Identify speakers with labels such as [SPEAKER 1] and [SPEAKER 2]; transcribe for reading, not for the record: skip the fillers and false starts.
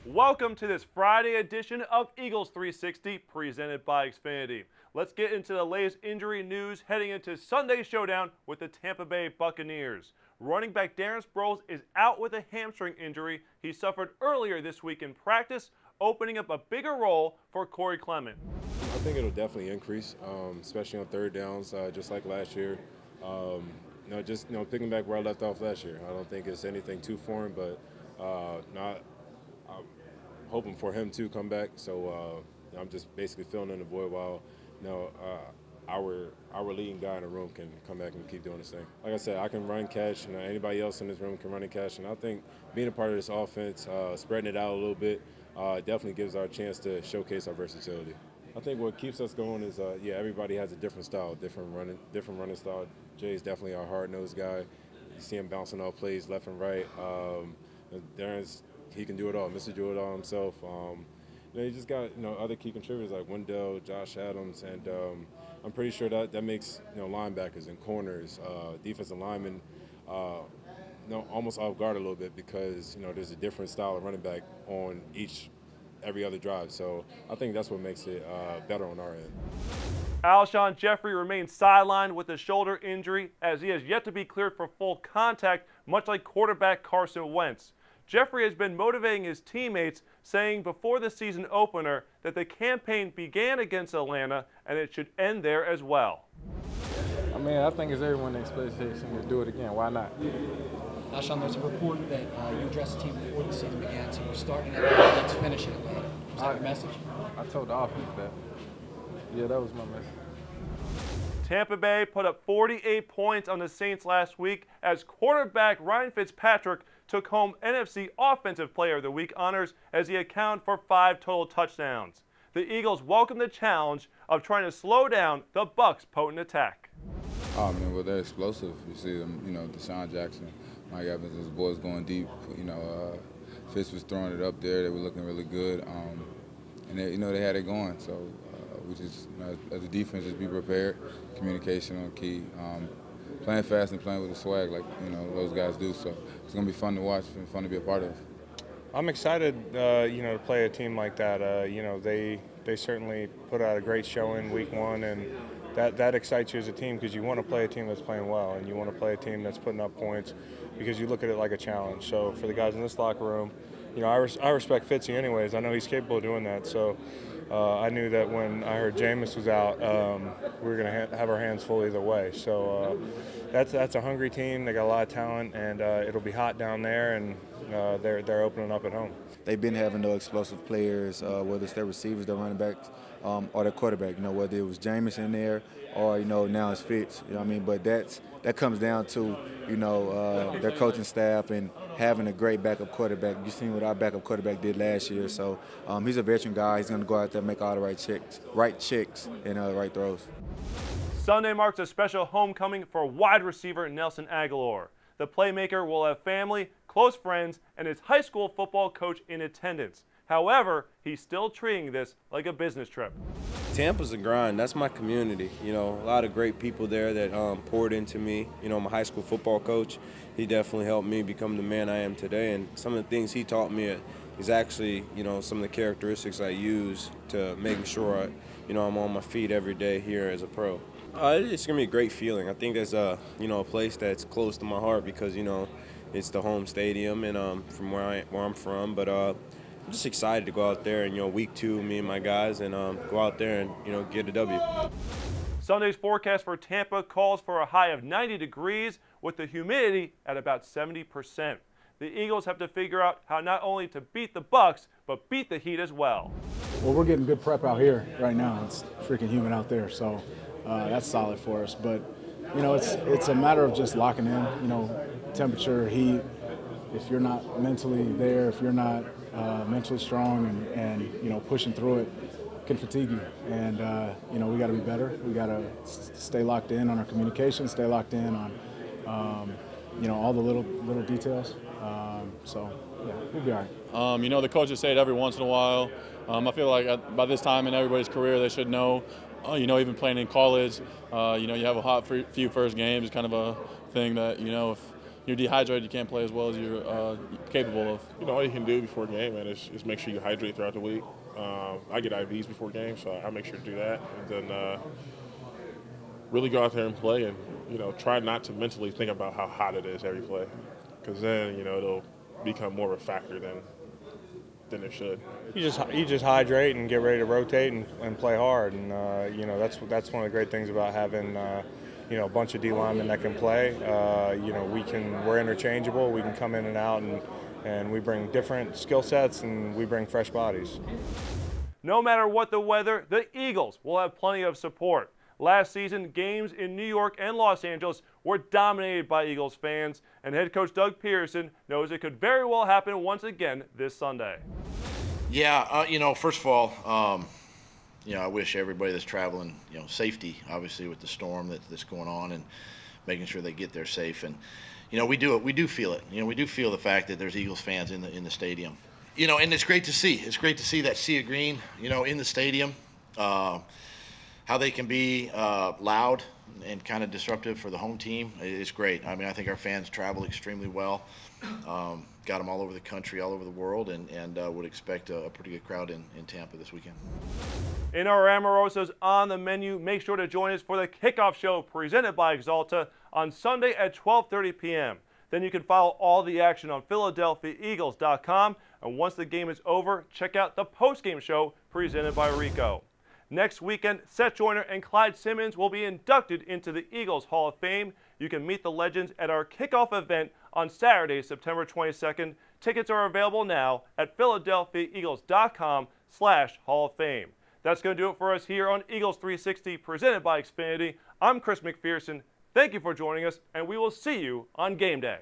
[SPEAKER 1] Welcome to this Friday edition of Eagles 360 presented by Xfinity. Let's get into the latest injury news heading into Sunday's showdown with the Tampa Bay Buccaneers. Running back Darren Sproles is out with a hamstring injury he suffered earlier this week in practice, opening up a bigger role for Corey Clement.
[SPEAKER 2] I think it'll definitely increase, especially on third downs, just like last year. Picking back where I left off last year. I don't think it's anything too foreign, but I'm hoping for him to come back. So I'm just basically filling in the void while our leading guy in the room can come back and keep doing his thing. Like I said, I can run catch, and anybody else in this room can run and catch. And I think being a part of this offense, spreading it out a little bit, definitely gives our chance to showcase our versatility. I think what keeps us going is, everybody has a different style, different running style. Jay's definitely our hard-nosed guy. You see him bouncing off plays left and right. He can do it all. Mr. Do it all himself. You just got other key contributors like Wendell, Josh Adams, and I'm pretty sure that makes linebackers and corners, defensive linemen, almost off guard a little bit because there's a different style of running back on every other drive. So I think that's what makes it better on our end.
[SPEAKER 1] Alshon Jeffery remains sidelined with a shoulder injury as he has yet to be cleared for full contact, much like quarterback Carson Wentz. Jeffery has been motivating his teammates, saying before the season opener that the campaign began against Atlanta and it should end there as well.
[SPEAKER 3] I think it's everyone's expectation to do it again. Why not?
[SPEAKER 4] Alshon, there's a report that you addressed the team before the season began, so we're starting at Atlanta, let's finish at Atlanta. Was that your message?
[SPEAKER 3] I told the offense that. Yeah, that was my message.
[SPEAKER 1] Tampa Bay put up 48 points on the Saints last week as quarterback Ryan Fitzpatrick took home NFC Offensive Player of the Week honors as he accounted for 5 total touchdowns. The Eagles welcome the challenge of trying to slow down the Bucs' potent attack.
[SPEAKER 5] Oh man, well they're explosive. You see them, Deshaun Jackson, Mike Evans, those boys going deep. Fitz was throwing it up there. They were looking really good, and they had it going. So we just, as a defense, just be prepared. Communication on key. Playing fast and playing with the swag like those guys do. So it's gonna be fun to watch and fun to be a part of.
[SPEAKER 6] I'm excited, to play a team like that. They certainly put out a great showing week one, and that excites you as a team because you want to play a team that's playing well, and you want to play a team that's putting up points because you look at it like a challenge. So for the guys in this locker room, I respect Fitzy anyways. I know he's capable of doing that. So I knew that when I heard Jameis was out, we were going to have our hands full either way. So that's a hungry team. They got a lot of talent, and it'll be hot down there, and they're opening up at home.
[SPEAKER 7] They've been having those explosive players, whether it's their receivers, their running backs, or their quarterback. Whether it was Jameis in there or now it's Fitz. But that comes down to their coaching staff and having a great backup quarterback. You've seen what our backup quarterback did last year. So he's a veteran guy. He's going to go out there and make all the right checks and right throws.
[SPEAKER 1] Sunday marks a special homecoming for wide receiver Nelson Agholor. The playmaker will have family, close friends, and his high school football coach in attendance. However, he's still treating this like a business trip.
[SPEAKER 8] Tampa's a grind. That's my community. A lot of great people there that poured into me. My high school football coach, he definitely helped me become the man I am today. And some of the things he taught me is actually, some of the characteristics I use to making sure, I'm on my feet every day here as a pro. It's going to be a great feeling. I think there's a place that's close to my heart because, it's the home stadium and from where I'm from. But I'm just excited to go out there and, week 2, me and my guys, and go out there and, get a W.
[SPEAKER 1] Sunday's forecast for Tampa calls for a high of 90 degrees with the humidity at about 70%. The Eagles have to figure out how not only to beat the Bucs, but beat the Heat as well.
[SPEAKER 9] Well, we're getting good prep out here right now. It's freaking humid out there, so that's solid for us. But, it's a matter of just locking in, temperature, heat. If you're not mentally there, if you're not mentally strong and pushing through it, can fatigue you. And, we got to be better. We got to stay locked in on our communication, stay locked in on, all the little details. So, yeah, we'll be all right.
[SPEAKER 10] The coaches say it every once in a while. I feel like by this time in everybody's career, they should know. Even playing in college, you have a hot few first games. It's kind of a thing that, if you're dehydrated, you can't play as well as you're capable of.
[SPEAKER 11] You know, all you can do before a game, man, is make sure you hydrate throughout the week. I get IVs before games, so I make sure to do that, and then really go out there and play, and you know, try not to mentally think about how hot it is every play, because then you know it'll become more of a factor than it should.
[SPEAKER 6] You just hydrate and get ready to rotate and play hard, and you know that's one of the great things about having you know a bunch of D linemen that can play. You know we're interchangeable. We can come in and out, and we bring different skill sets, and we bring fresh bodies.
[SPEAKER 1] No matter what the weather, the Eagles will have plenty of support. Last season, games in New York and Los Angeles were dominated by Eagles fans, and head coach Doug Peterson knows it could very well happen once again this Sunday.
[SPEAKER 12] Yeah, you know, first of all, you know, I wish everybody that's traveling, you know, safety, obviously with the storm that's going on, and making sure they get there safe. And you know, we do feel it. You know, we do feel the fact that there's Eagles fans in the stadium. You know, and it's great to see. It's great to see that sea of green, you know, in the stadium. How they can be loud and kind of disruptive for the home team is great. I mean, I think our fans travel extremely well. Got them all over the country, all over the world, and would expect a pretty good crowd in Tampa this weekend.
[SPEAKER 1] In our Amorosos on the menu, make sure to join us for the kickoff show presented by Exalta on Sunday at 12:30 p.m. Then you can follow all the action on PhiladelphiaEagles.com, and once the game is over, check out the postgame show presented by Rico. Next weekend, Seth Joyner and Clyde Simmons will be inducted into the Eagles Hall of Fame. You can meet the legends at our kickoff event on Saturday, September 22nd. Tickets are available now at PhiladelphiaEagles.com/Hall of Fame. That's going to do it for us here on Eagles 360 presented by Xfinity. I'm Chris McPherson. Thank you for joining us, and we will see you on game day.